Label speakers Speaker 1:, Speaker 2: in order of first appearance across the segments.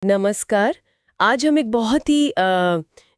Speaker 1: नमस्कार। आज हम एक बहुत ही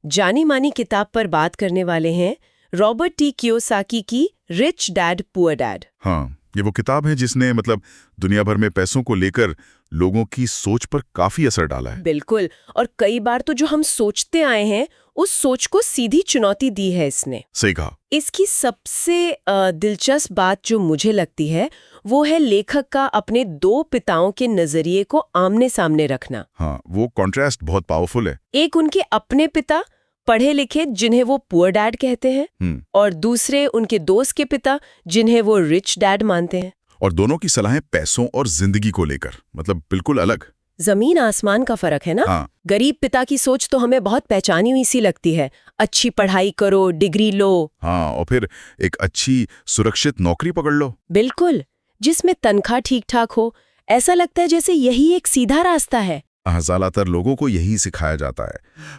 Speaker 1: जानी मानी किताब पर बात करने वाले हैं, रॉबर्ट टी कियोसाकी की रिच डैड पुअर डैड।
Speaker 2: हाँ, ये वो किताब है जिसने दुनिया भर में पैसों को लेकर लोगों की सोच पर काफी असर डाला है।
Speaker 1: बिल्कुल, और कई बार तो जो हम सोचते आए हैं उस सोच को सीधी चुनौती दी है इसने।
Speaker 2: सही कहा।
Speaker 1: इसकी सबसे दिलचस्प बात जो मुझे लगती है वो है लेखक का अपने दो पिताओं के नजरिए को आमने सामने रखना।
Speaker 2: हाँ, वो कॉन्ट्रास्ट बहुत पावरफुल है।
Speaker 1: एक उनके अपने पिता पढ़े लिखे जिन्हें वो पुअर डैड कहते हैं, और दूसरे उनके दोस्त के पिता जिन्हें वो रिच डैड मानते हैं।
Speaker 2: और दोनों की सलाहें पैसों और जिंदगी को लेकर बिल्कुल अलग।
Speaker 1: जमीन आसमान का फर्क है ना।
Speaker 2: हाँ।
Speaker 1: गरीब पिता की सोच तो हमें बहुत पहचानी हुई सी लगती है, अच्छी पढ़ाई करो, डिग्री लो।
Speaker 2: हाँ, और फिर एक अच्छी सुरक्षित नौकरी पकड़ लो।
Speaker 1: बिल्कुल, जिसमें तनख्वाह ठीक ठाक हो। ऐसा लगता है जैसे यही एक सीधा रास्ता है।
Speaker 2: ज्यादातर लोगों को यही सिखाया जाता है,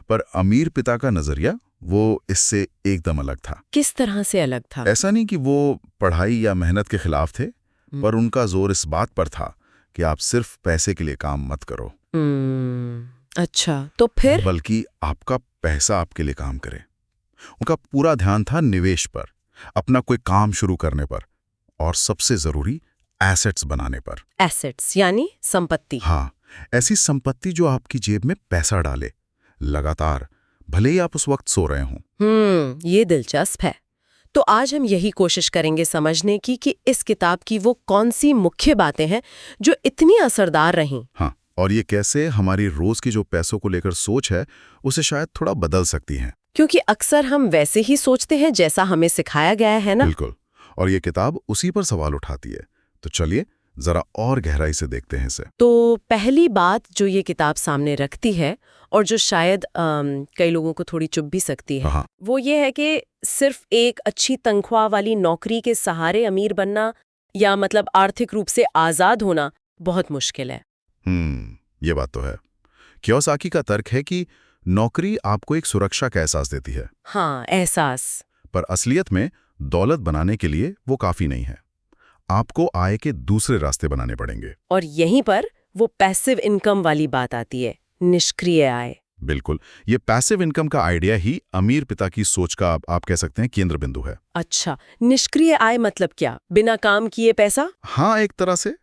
Speaker 2: पर अमीर पिता का नजरिया वो इससे एकदम अलग था।
Speaker 1: किस तरह से अलग था?
Speaker 2: ऐसा नहीं कि वो पढ़ाई या मेहनत के खिलाफ थे, पर उनका जोर इस बात पर था कि आप सिर्फ पैसे के लिए काम मत करो।
Speaker 1: अच्छा, तो फिर?
Speaker 2: बल्कि आपका पैसा आपके लिए काम करे। उनका पूरा ध्यान था निवेश पर, अपना कोई काम शुरू करने पर, और सबसे जरूरी एसेट्स बनाने पर।
Speaker 1: एसेट्स यानी संपत्ति।
Speaker 2: हाँ, ऐसी संपत्ति जो आपकी जेब में पैसा डाले लगातार, भले ही आप उस वक्त सो रहे हों।
Speaker 1: ये दिलचस्प है। तो आज हम यही कोशिश करेंगे समझने की कि इस किताब की वो कौन सी मुख्य बातें हैं जो इतनी असरदार रहीं।
Speaker 2: हाँ, और ये कैसे हमारी रोज की जो पैसों को लेकर सोच है उसे शायद थोड़ा बदल सकती हैं।
Speaker 1: क्योंकि अक्सर हम वैसे ही सोचते हैं जैसा हमें सिखाया गया है ना।
Speaker 2: बिल्कुल, और ये किताब उसी पर सवाल उठाती है। तो चलिए जरा और गहराई से देखते हैं इसे।
Speaker 1: तो पहली बात जो ये किताब सामने रखती है, और जो शायद कई लोगों को थोड़ी चुभ भी सकती है,
Speaker 2: हाँ।
Speaker 1: वो ये है कि सिर्फ एक अच्छी तनख्वाह वाली नौकरी के सहारे अमीर बनना या आर्थिक रूप से आजाद होना बहुत मुश्किल है।
Speaker 2: ये बात तो है। कियोसाकी का तर्क है कि नौकरी आपको एक सुरक्षा का एहसास देती है।
Speaker 1: हाँ, एहसास।
Speaker 2: पर असलियत में दौलत बनाने के लिए वो काफी नहीं है। आपको आय के दूसरे रास्ते बनाने पड़ेंगे।
Speaker 1: और यहीं पर वो पैसिव इनकम वाली बात आती है, निष्क्रिय आय।
Speaker 2: बिल्कुल, ये पैसिव इनकम का आइडिया ही अमीर पिता की सोच का आप कह सकते हैं केंद्र बिंदु है।
Speaker 1: अच्छा, निष्क्रिय आय मतलब क्या? बिना काम किए पैसा?
Speaker 2: हाँ, एक तरह से।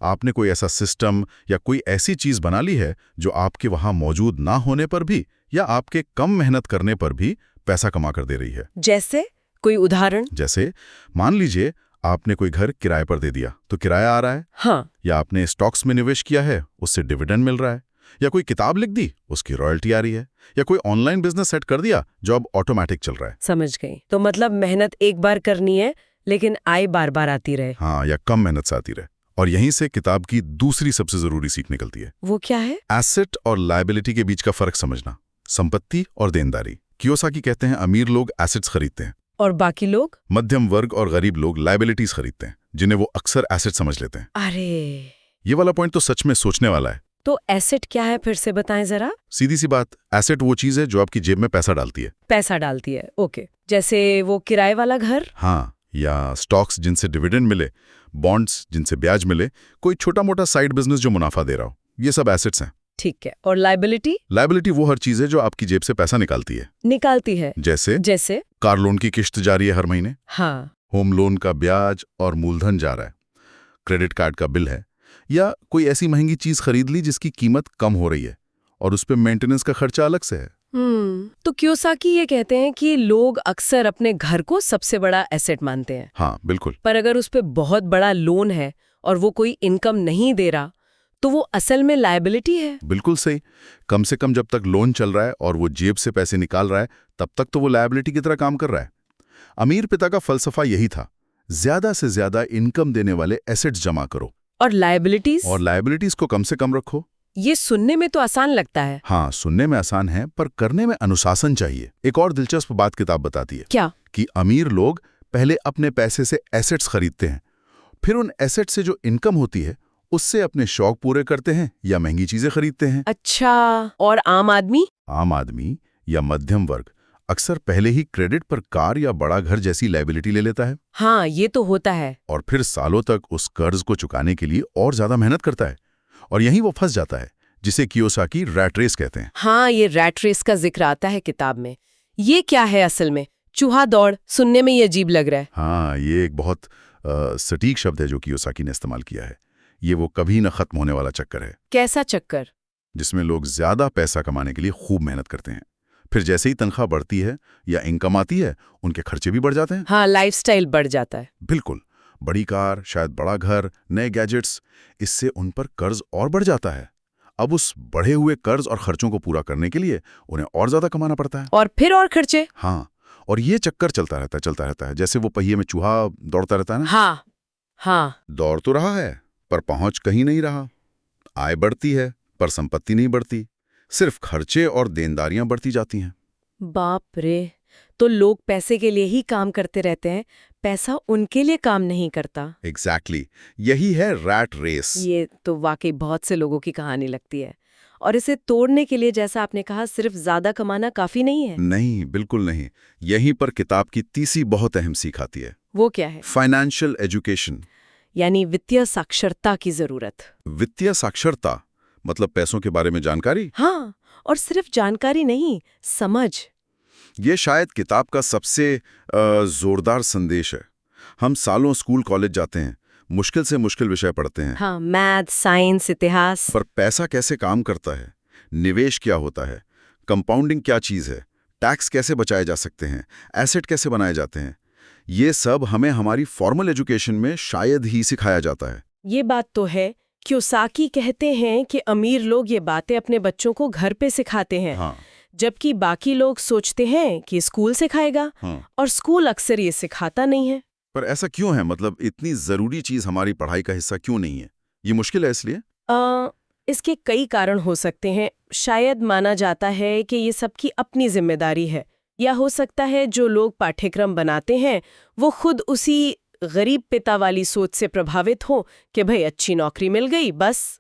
Speaker 2: आपने कोई ऐसा सिस्टम या कोई ऐसी चीज बना ली है जो आपके वहां मौजूद ना होने पर भी या आपके कम मेहनत करने पर भी पैसा कमा कर दे रही है।
Speaker 1: जैसे कोई उदाहरण?
Speaker 2: जैसे मान लीजिए आपने कोई घर किराए पर दे दिया तो किराया आ रहा है।
Speaker 1: हाँ।
Speaker 2: या आपने स्टॉक्स में निवेश किया है, उससे डिविडेंड मिल रहा है। या कोई किताब लिख दी, उसकी रॉयल्टी आ रही है। या कोई ऑनलाइन बिजनेस सेट कर दिया जो अब ऑटोमेटिक चल रहा है।
Speaker 1: समझ गई। तो मेहनत एक बार करनी है लेकिन आय बार बार आती रहे।
Speaker 2: हाँ, या कम मेहनत से आती रहे। और यहीं से किताब की दूसरी सबसे जरूरी सीख निकलती है।
Speaker 1: वो क्या है?
Speaker 2: एसेट और लायबिलिटी के बीच का फर्क समझना। संपत्ति और देनदारी। कियोसाकी कहते हैं अमीर लोग एसेट्स खरीदते हैं
Speaker 1: और बाकी लोग,
Speaker 2: मध्यम वर्ग और गरीब लोग, लायबिलिटीज खरीदते हैं जिन्हें वो अक्सर एसेट समझ लेते हैं।
Speaker 1: अरे,
Speaker 2: ये वाला पॉइंट तो सच में सोचने वाला है।
Speaker 1: तो एसेट क्या है, फिर से बताएं जरा।
Speaker 2: सीधी सी बात, एसेट वो चीज है जो आपकी जेब में पैसा डालती है।
Speaker 1: पैसा डालती है, ओके। जैसे वो किराए वाला घर।
Speaker 2: हाँ, या स्टॉक्स जिनसे डिविडेंड मिले, बॉन्ड्स जिनसे ब्याज मिले, कोई छोटा मोटा साइड बिजनेस जो मुनाफा दे रहा हो, ये सब एसेट्स हैं।
Speaker 1: ठीक है। और लायबिलिटी?
Speaker 2: लायबिलिटी वो हर चीज है जो आपकी जेब से पैसा निकालती है। जैसे कार लोन की किश्त जा रही है हर महीने।
Speaker 1: हाँ।
Speaker 2: होम लोन का ब्याज और मूलधन जा रहा है। क्रेडिट कार्ड का बिल है, या कोई ऐसी महंगी चीज खरीद ली जिसकी कीमत कम हो रही है और उस पे मेंटेनेंस का खर्चा अलग से है।
Speaker 1: तो कियोसाकी ये कहते हैं कि लोग अक्सर अपने घर को सबसे बड़ा एसेट मानते हैं।
Speaker 2: हाँ, बिल्कुल।
Speaker 1: पर अगर उस पे बहुत बड़ा लोन है और वो कोई इनकम नहीं दे रहा, तो वो असल में लायबिलिटी है।
Speaker 2: बिल्कुल सही। कम से कम जब तक लोन चल रहा है और वो जेब से पैसे निकाल रहा है, तब तक तो वो लायबिलिटी की तरह काम कर रहा है। अमीर पिता का फलसफा यही था, ज्यादा से ज्यादा इनकम देने वाले एसेट्स जमा करो
Speaker 1: और लायबिलिटीज
Speaker 2: को कम से कम रखो।
Speaker 1: ये सुनने में तो आसान लगता है।
Speaker 2: हाँ, सुनने में आसान है, पर करने में अनुशासन चाहिए। एक और दिलचस्प बात किताब बताती है।
Speaker 1: क्या?
Speaker 2: कि अमीर लोग पहले अपने पैसे से एसेट्स खरीदते हैं, फिर उन एसेट्स से जो इनकम होती है उससे अपने शौक पूरे करते हैं या महंगी चीजें खरीदते हैं।
Speaker 1: अच्छा, और आम आदमी
Speaker 2: या मध्यम वर्ग अक्सर पहले ही क्रेडिट पर कार या बड़ा घर जैसी लायबिलिटी ले लेता है।
Speaker 1: हाँ, ये तो होता है।
Speaker 2: और फिर सालों तक उस कर्ज को चुकाने के लिए और ज्यादा मेहनत करता है, और यहीं वो फंस जाता है जिसे कियोसाकी रैट रेस कहते हैं।
Speaker 1: हाँ, ये रैट रेस का जिक्र आता है किताब में। ये क्या है असल में? चूहा दौड़, सुनने में ये अजीब लग रहा है।
Speaker 2: हाँ, ये एक बहुत सटीक शब्द है जो कियोसाकी ने इस्तेमाल किया है। ये वो कभी न खत्म होने वाला चक्कर है
Speaker 1: कैसा चक्कर?
Speaker 2: जिसमें लोग ज्यादा पैसा कमाने के लिए खूब मेहनत करते हैं, फिर जैसे ही तनख्वाह बढ़ती है या इनकम आती है, उनके खर्चे भी बढ़ जाते हैं।
Speaker 1: हाँ, लाइफस्टाइल बढ़ जाता है।
Speaker 2: बिल्कुल, बड़ी कार, शायद बड़ा घर, नए गैजेट्स, इससे उन पर कर्ज और बढ़ जाता है। अब उस बढ़े हुए कर्ज और खर्चों को पूरा करने के लिए उन्हें और ज्यादा कमाना पड़ता है।
Speaker 1: और फिर और खर्चे।
Speaker 2: हाँ, और ये चक्कर चलता रहता है, जैसे वो पहिए में चूहा दौड़ता रहता है ना।
Speaker 1: हाँ हाँ।
Speaker 2: दौड़ तो रहा है पर पहुंच कहीं नहीं रहा। आय बढ़ती है पर संपत्ति नहीं बढ़ती, सिर्फ खर्चे और देनदारियां बढ़ती जाती हैं।
Speaker 1: बाप रे, तो लोग पैसे के लिए ही काम करते रहते हैं, पैसा उनके लिए काम नहीं करता।
Speaker 2: एग्जैक्टली, यही है रैट रेस।
Speaker 1: ये तो वाकई बहुत से लोगों की कहानी लगती है। और इसे तोड़ने के लिए, जैसा आपने कहा, सिर्फ ज्यादा कमाना काफी नहीं है।
Speaker 2: नहीं, बिल्कुल नहीं। यहीं पर किताब की तीसरी बहुत अहम सीख आती है।
Speaker 1: वो क्या है?
Speaker 2: फाइनेंशियल एजुकेशन,
Speaker 1: यानी वित्तीय साक्षरता की जरूरत।
Speaker 2: वित्तीय साक्षरता मतलब पैसों के बारे में जानकारी।
Speaker 1: हाँ, और सिर्फ जानकारी नहीं, समझ।
Speaker 2: ये शायद किताब का सबसे जोरदार संदेश है। हम सालों स्कूल कॉलेज जाते हैं, मुश्किल से मुश्किल विषय पढ़ते हैं।
Speaker 1: हाँ, मैथ, साइंस, इतिहास।
Speaker 2: पर पैसा कैसे काम करता है, निवेश क्या होता है, कंपाउंडिंग क्या चीज़ है, टैक्स कैसे बचाए जा सकते हैं, एसेट कैसे बनाए जाते हैं, ये सब हमें हमारी फॉर्मल एजुकेशन में शायद ही सिखाया जाता है।
Speaker 1: ये बात तो है। कियोसाकी कहते हैं कि अमीर लोग ये बातें अपने बच्चों को घर पे सिखाते हैं।
Speaker 2: हाँ,
Speaker 1: जबकि बाकी लोग सोचते हैं कि स्कूल सिखाएगा।
Speaker 2: हाँ।
Speaker 1: और स्कूल अक्सर ये सिखाता नहीं है।
Speaker 2: पर ऐसा क्यों है? मतलब इतनी ज़रूरी चीज़ हमारी पढ़ाई का हिस्सा क्यों नहीं है? ये मुश्किल है इसलिए?
Speaker 1: इसके कई कारण हो सकते हैं। शायद माना जाता है कि ये सबकी अपनी जिम्मेदारी है, या हो सकता है जो लोग पाठ्यक्रम बनाते हैं वो खुद उसी गरीब पिता वाली सोच से प्रभावित हो कि भाई अच्छी नौकरी मिल गई बस।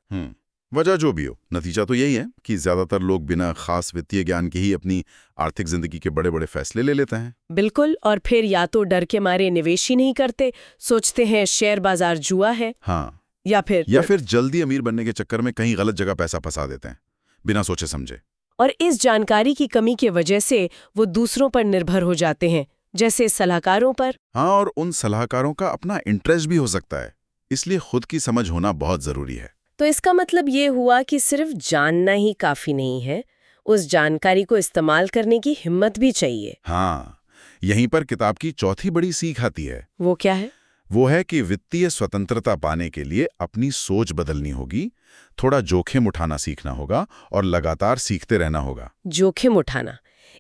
Speaker 2: वजह जो भी हो, नतीजा तो यही है कि ज्यादातर लोग बिना खास वित्तीय ज्ञान के ही अपनी आर्थिक जिंदगी के बड़े बड़े फैसले ले लेते हैं।
Speaker 1: बिल्कुल, और फिर या तो डर के मारे निवेश ही नहीं करते, सोचते हैं शेयर बाजार जुआ है।
Speaker 2: हाँ,
Speaker 1: या फिर
Speaker 2: जल्दी अमीर बनने के चक्कर में कहीं गलत जगह पैसा फंसा देते हैं बिना सोचे समझे।
Speaker 1: और इस जानकारी की कमी की वजह से वो दूसरों पर निर्भर हो जाते हैं, जैसे सलाहकारों पर।
Speaker 2: हाँ, और उन सलाहकारों का अपना इंटरेस्ट भी हो सकता है, इसलिए खुद की समझ होना बहुत जरूरी है।
Speaker 1: तो इसका मतलब ये हुआ कि सिर्फ जानना ही काफी नहीं है, उस जानकारी को इस्तेमाल करने की हिम्मत भी चाहिए।
Speaker 2: हाँ, यहीं पर किताब की चौथी बड़ी सीख आती है।
Speaker 1: वो क्या है?
Speaker 2: वो है कि वित्तीय स्वतंत्रता पाने के लिए अपनी सोच बदलनी होगी, थोड़ा जोखिम उठाना सीखना होगा और लगातार सीखते रहना होगा।
Speaker 1: जोखिम उठाना,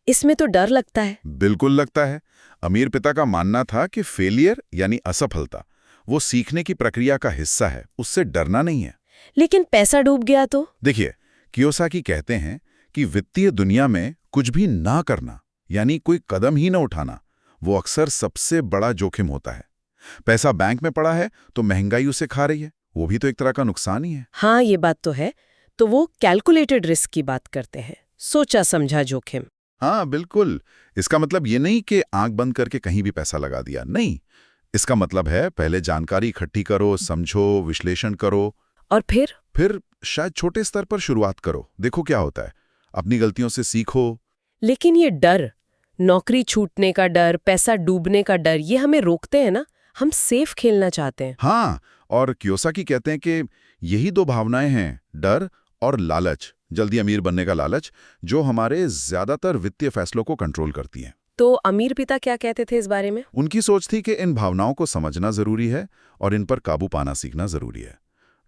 Speaker 1: इसमें तो डर लगता है।
Speaker 2: बिल्कुल लगता है। अमीर पिता का मानना था कि फेलियर यानी असफलता वो सीखने की प्रक्रिया का हिस्सा है, उससे डरना नहीं है।
Speaker 1: लेकिन पैसा डूब गया तो?
Speaker 2: देखिए, कियोसाकी कहते हैं कि वित्तीय दुनिया में कुछ भी ना करना यानी कोई कदम ही ना उठाना, वो अक्सर सबसे बड़ा जोखिम होता है। पैसा बैंक में पड़ा है तो महंगाई उसे खा रही है, वो भी तो एक तरह का नुकसान ही है।
Speaker 1: हाँ, ये बात तो है। तो वो कैलकुलेटेड रिस्क की बात करते हैं, सोचा समझा जोखिम।
Speaker 2: हाँ, बिल्कुल। इसका मतलब ये नहीं कि आंख बंद करके कहीं भी पैसा लगा दिया, नहीं। इसका मतलब है पहले जानकारी इकट्ठी करो, समझो, विश्लेषण करो
Speaker 1: और फिर
Speaker 2: शायद छोटे स्तर पर शुरुआत करो, देखो क्या होता है, अपनी गलतियों से सीखो।
Speaker 1: लेकिन ये डर, नौकरी छूटने का डर, पैसा डूबने का डर, ये हमें रोकते हैं ना। हम सेफ खेलना चाहते हैं।
Speaker 2: हाँ, और कियोसाकी कहते हैं कि यही दो भावनाएं हैं, डर और लालच, जल्दी अमीर बनने का लालच, जो हमारे ज्यादातर वित्तीय फैसलों को कंट्रोल करती हैं।
Speaker 1: तो अमीर पिता क्या कहते थे इस बारे में?
Speaker 2: उनकी सोच थी कि इन भावनाओं को समझना जरूरी है और इन पर काबू पाना सीखना जरूरी है।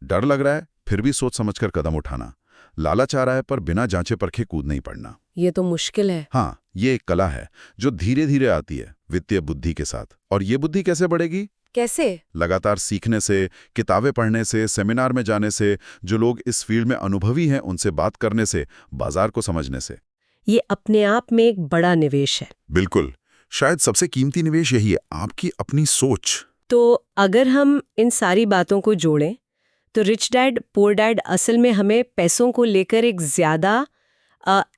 Speaker 2: डर लग रहा है फिर भी सोच समझकर कदम उठाना, लालच आ रहा है पर बिना जांचे परखे कूद नहीं पड़ना।
Speaker 1: ये तो मुश्किल है।
Speaker 2: हाँ, ये एक कला है जो धीरे धीरे आती है वित्तीय बुद्धि के साथ। और ये बुद्धि कैसे बढ़ेगी?
Speaker 1: कैसे?
Speaker 2: लगातार सीखने से, किताबें पढ़ने से, सेमिनार में जाने से, जो लोग इस फील्ड में अनुभवी हैं उनसे बात करने से, बाजार को समझने से।
Speaker 1: ये अपने आप में एक बड़ा निवेश है।
Speaker 2: बिल्कुल, शायद सबसे कीमती निवेश यही है, आपकी अपनी सोच।
Speaker 1: तो अगर हम इन सारी बातों को जोड़ें तो रिच डैड पुअर डैड असल में हमें पैसों को लेकर एक ज्यादा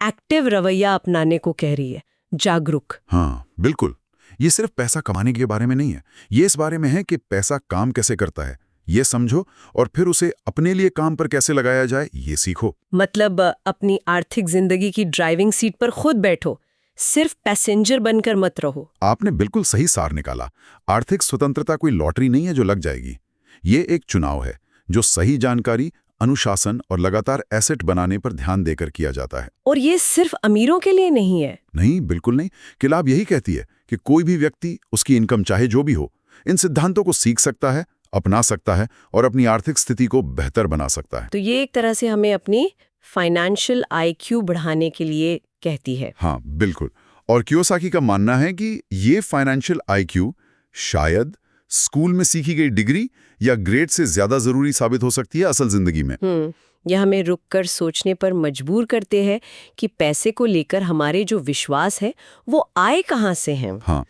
Speaker 1: एक्टिव रवैया अपनाने को कह रही है, जागरूक।
Speaker 2: हाँ, बिल्कुल। ये सिर्फ पैसा कमाने के बारे में नहीं है, ये इस बारे में है कि पैसा काम कैसे करता है, ये समझो और फिर उसे अपने लिए काम पर कैसे लगाया जाए ये सीखो।
Speaker 1: मतलब अपनी आर्थिक जिंदगी की ड्राइविंग सीट पर खुद बैठो, सिर्फ पैसेंजर बनकर मत रहो।
Speaker 2: आपने बिल्कुल सही सार निकाला। आर्थिक स्वतंत्रता कोई लॉटरी नहीं है जो लग जाएगी। ये एक चुनाव है जो सही जानकारी, अनुशासन और लगातार एसेट बनाने पर ध्यान देकर किया जाता है।
Speaker 1: और ये सिर्फ अमीरों के लिए नहीं है।
Speaker 2: नहीं, बिल्कुल नहीं। किताब यही कहती है कि कोई भी व्यक्ति, उसकी इनकम चाहे जो भी हो, इन सिद्धांतों को सीख सकता है, अपना सकता है और अपनी आर्थिक स्थिति को बेहतर बना सकता है।
Speaker 1: तो ये एक तरह से हमें अपनी फाइनेंशियल IQ बढ़ाने के लिए कहती है।
Speaker 2: हाँ, बिल्कुल। और कियोसाकी का मानना है कि ये फाइनेंशियल IQ शायद स्कूल में सीखी गई डिग्री या ग्रेड से ज्यादा जरूरी साबित हो सकती है असल जिंदगी में।
Speaker 1: यह हमें रुककर सोचने पर मजबूर करते हैं कि पैसे को लेकर हमारे जो विश्वास है वो आए कहाँ से हैं।
Speaker 2: हाँ,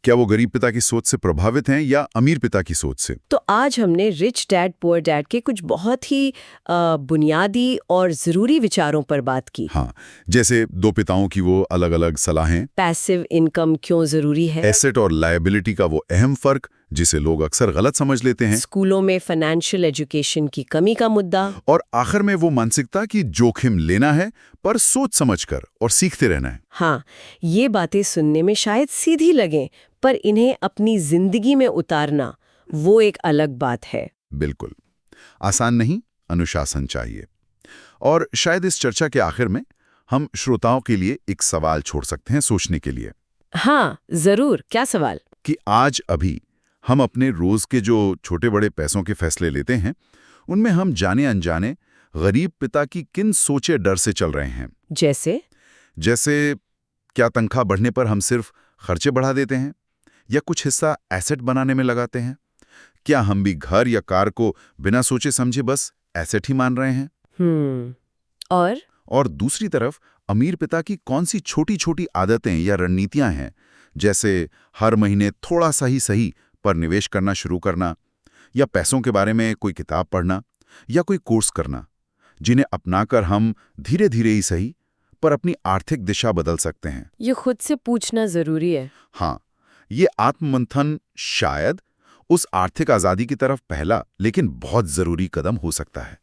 Speaker 2: क्या वो गरीब पिता की सोच से प्रभावित हैं या अमीर पिता की सोच से?
Speaker 1: तो आज हमने रिच डैड पुअर डैड के कुछ बहुत ही बुनियादी और ज़रूरी विचारों पर बात की।
Speaker 2: हाँ, जैसे दो पिताओं की वो अलग-अलग सलाहें,
Speaker 1: पैसिव इनकम क्यों ज़रूरी है,
Speaker 2: एसेट और लायबिलिटी का वो अहम फर्क जिसे लोग अक्सर गलत समझ लेते हैं,
Speaker 1: स्कूलों में फाइनेंशियल एजुकेशन की कमी का मुद्दा,
Speaker 2: और आखिर में वो मानसिकता की जोखिम लेना है पर सोच समझकर और सीखते रहना है।
Speaker 1: हाँ, ये बातें सुनने में शायद सीधी लगें, पर इन्हें अपनी जिंदगी में उतारना वो एक अलग बात है।
Speaker 2: बिल्कुल आसान नहीं, अनुशासन चाहिए। और शायद इस चर्चा के आखिर में हम श्रोताओं के लिए एक सवाल छोड़ सकते हैं सोचने के लिए।
Speaker 1: हाँ, जरूर। क्या सवाल?
Speaker 2: कि आज अभी हम अपने रोज के जो छोटे बड़े पैसों के फैसले लेते हैं, उनमें हम जाने अनजाने गरीब पिता की किन सोचे डर से चल रहे हैं। जैसे क्या तनख्वाह बढ़ने पर हम सिर्फ खर्चे बढ़ा देते हैं या कुछ हिस्सा एसेट बनाने में लगाते हैं? क्या हम भी घर या कार को बिना सोचे समझे बस एसेट ही मान रहे हैं? और दूसरी तरफ अमीर पिता की कौन सी छोटी छोटी आदतें या रणनीतियां हैं, जैसे हर महीने थोड़ा सा ही सही पर निवेश करना शुरू करना, या पैसों के बारे में कोई किताब पढ़ना या कोई कोर्स करना, जिन्हें अपनाकर हम धीरे धीरे ही सही पर अपनी आर्थिक दिशा बदल सकते हैं।
Speaker 1: ये खुद से पूछना जरूरी है।
Speaker 2: हाँ, ये आत्ममंथन शायद उस आर्थिक आजादी की तरफ पहला लेकिन बहुत जरूरी कदम हो सकता है।